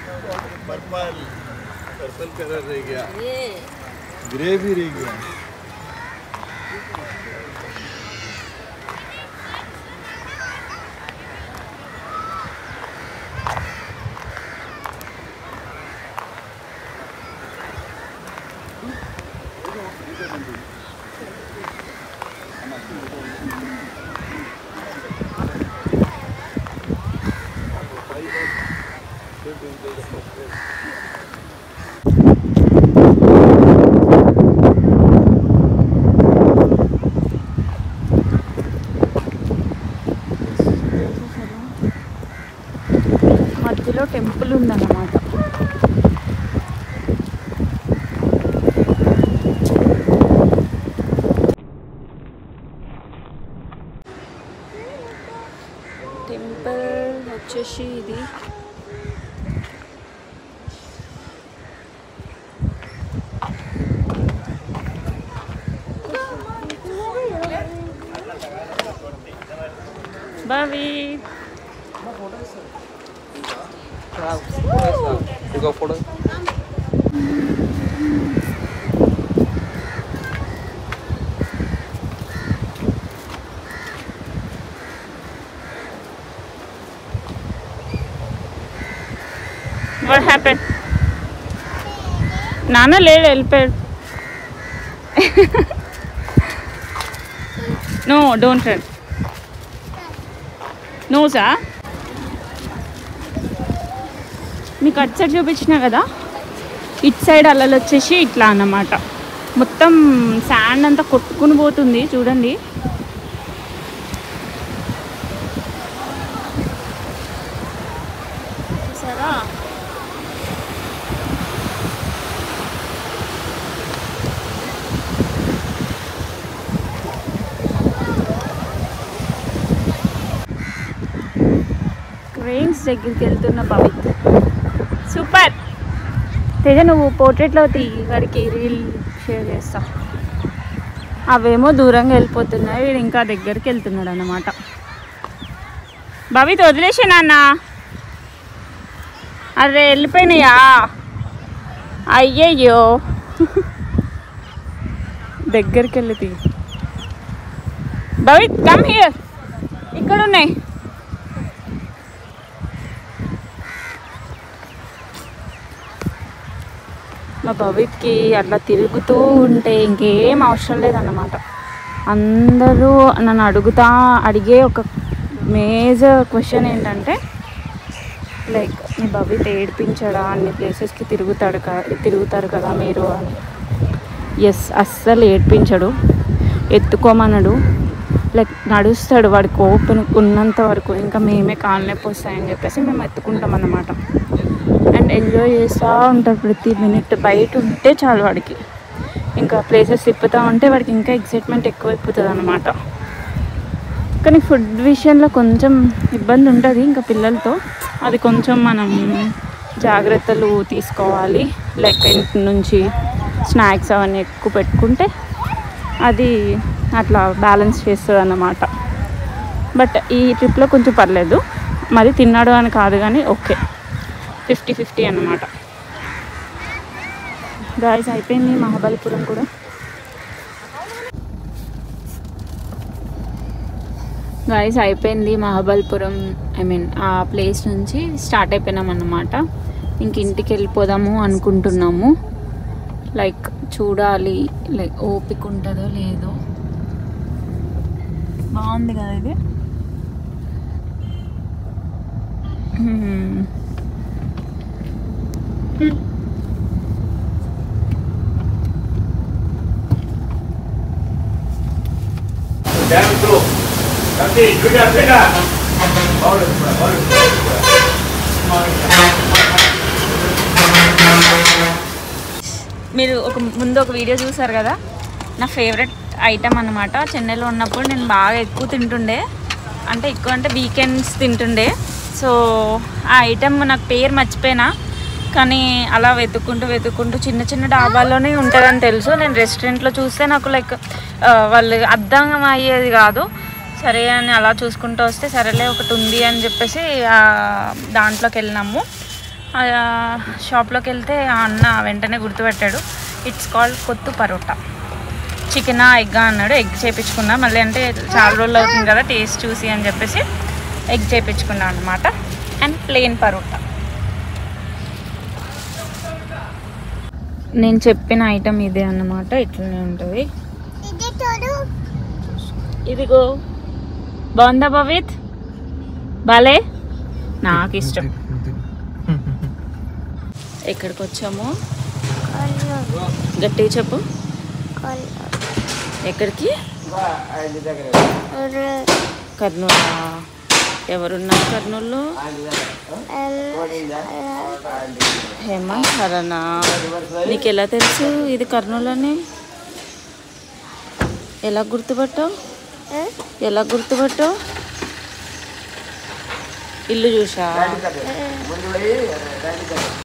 Purple purple colour रह गया, grey भी रह गया। మధ్యలో టెంపుల్ ఉందన్నమాట. టెంపుల్ వచ్చేసి ఇది బావి. What happened? నాన్న లేడు, వెళ్ళిపోయాడు. No, don't run. No, sir. మీకు అటు సైడ్ చూపించినా కదా, ఇటు సైడ్ అలలు వచ్చేసి ఇట్లా అన్నమాట. మొత్తం శాండ్ అంతా కొట్టుకుని పోతుంది చూడండి. సరే క్రెయిన్స్ దగ్గరికి వెళ్తున్న పవిత్ర. సూపర్ తేజ, నువ్వు పోర్ట్రేట్లో వాడికి రీల్ షేర్ చేస్తా. అవేమో దూరంగా వెళ్ళిపోతున్నాయి, వీడు ఇంకా దగ్గరికి వెళ్తున్నాడు అన్నమాట. భవిత్ వదిలేసే నాన్న. అరే వెళ్ళిపోయినాయా? అయ్యయ్యో, దగ్గరికి వెళ్ళి భవిత్ కమ్ హియర్, ఇక్కడ ఉన్నాయి. మా భవిత్కి అట్లా తిరుగుతూ ఉంటే ఇంకేం అవసరం లేదన్నమాట. అందరూ నన్ను అడిగే ఒక మేజర్ క్వశ్చన్ ఏంటంటే, లైక్ మీ భవిత్ ఏడిపించడా, అన్ని ప్లేసెస్కి తిరుగుతారు కదా మీరు అని. ఎస్, అస్సలు ఏడిపించడు, ఎత్తుకోమనడు, లైక్ నడుస్తాడు. వాడికి ఓపెన్ ఉన్నంత వరకు ఇంకా మేమే కాళ్ళు నొప్పి వస్తాయని చెప్పేసి మేము ఎత్తుకుంటాం అన్నమాట. అండ్ ఎంజాయ్ చేస్తూ ఉంటారు ప్రతి మినిట్. బయట ఉంటే చాలు వాడికి, ఇంకా ప్లేసెస్ తిప్పుతూ ఉంటే వాడికి ఇంకా ఎక్సైట్మెంట్ ఎక్కువైపోతుంది అన్నమాట. కానీ ఫుడ్ విషయంలో కొంచెం ఇబ్బంది ఉంటుంది ఇంకా పిల్లలతో. అది కొంచెం మనం జాగ్రత్తలు తీసుకోవాలి. లైక్ ఇంటి నుంచి స్నాక్స్ అవన్నీ ఎక్కువ పెట్టుకుంటే అది అట్లా బ్యాలెన్స్ చేస్తుంది అన్నమాట. బట్ ఈ ట్రిప్లో కొంచెం పర్లేదు, మరి తిన్నాడు అని కాదు కానీ ఓకే, 50-50 అన్నమాట. గాయస్ అయిపోయింది మహాబలిపురం కూడా. గాయస్ అయిపోయింది మహాబలిపురం, ఐ మీన్ ఆ ప్లేస్ నుంచి స్టార్ట్ అయిపోయినాం అన్నమాట. ఇంక ఇంటికి వెళ్ళిపోదాము అనుకుంటున్నాము. లైక్ చూడాలి, లైక్ ఓపిక ఉంటుందో లేదో. బాగుంది కదా ఇది. మీరు ముందు ఒక వీడియో చూసారు కదా, నా ఫేవరెట్ ఐటమ్ అన్నమాట. చెన్నైలో ఉన్నప్పుడు నేను బాగా ఎక్కువ తింటుండే, అంటే ఎక్కువ అంటే వీకెండ్స్ తింటుండే. సో ఆ ఐటమ్ నాకు పేరు మర్చిపోయినా, కానీ అలా వెతుక్కుంటూ చిన్న చిన్న డాబాల్లోనే ఉంటుందని తెలుసు. నేను రెస్టారెంట్లో చూస్తే నాకు లైక్ వాళ్ళు అర్థం అయ్యేది కాదు. సరే అని అలా చూసుకుంటూ వస్తే సరేలే ఒకటి ఉంది అని చెప్పేసి దాంట్లోకి వెళ్ళినాము. షాప్లోకి వెళ్తే ఆ అన్న వెంటనే గుర్తుపెట్టాడు. It's called kothu parotta. Chicken egg అన్నాడు. ఎగ్ చేయించుకున్నా మళ్ళీ, అంటే చాలా రోజులు అవుతుంది కదా టేస్ట్ చూసి అని చెప్పేసి ఎగ్ చేయించుకున్నా అనమాట. And plain parotta. నేను చెప్పిన ఐటమ్ ఇదే అన్నమాట. ఇట్లనే ఉంటుంది. ఇదిగో బాగుందా భవిత్? బాలే, నాకు ఇష్టం. ఎక్కడికి వచ్చాము? గట్టిగా చెప్పు. ఎక్కడికి? కర్నూలు. ఎవరున్నారు కర్నూలులో? హేమంత్, హరనా. నీకు ఎలా తెలుసు ఇది కర్నూలు అని? ఎలా గుర్తుపట్టావు? ఇల్లు చూసా?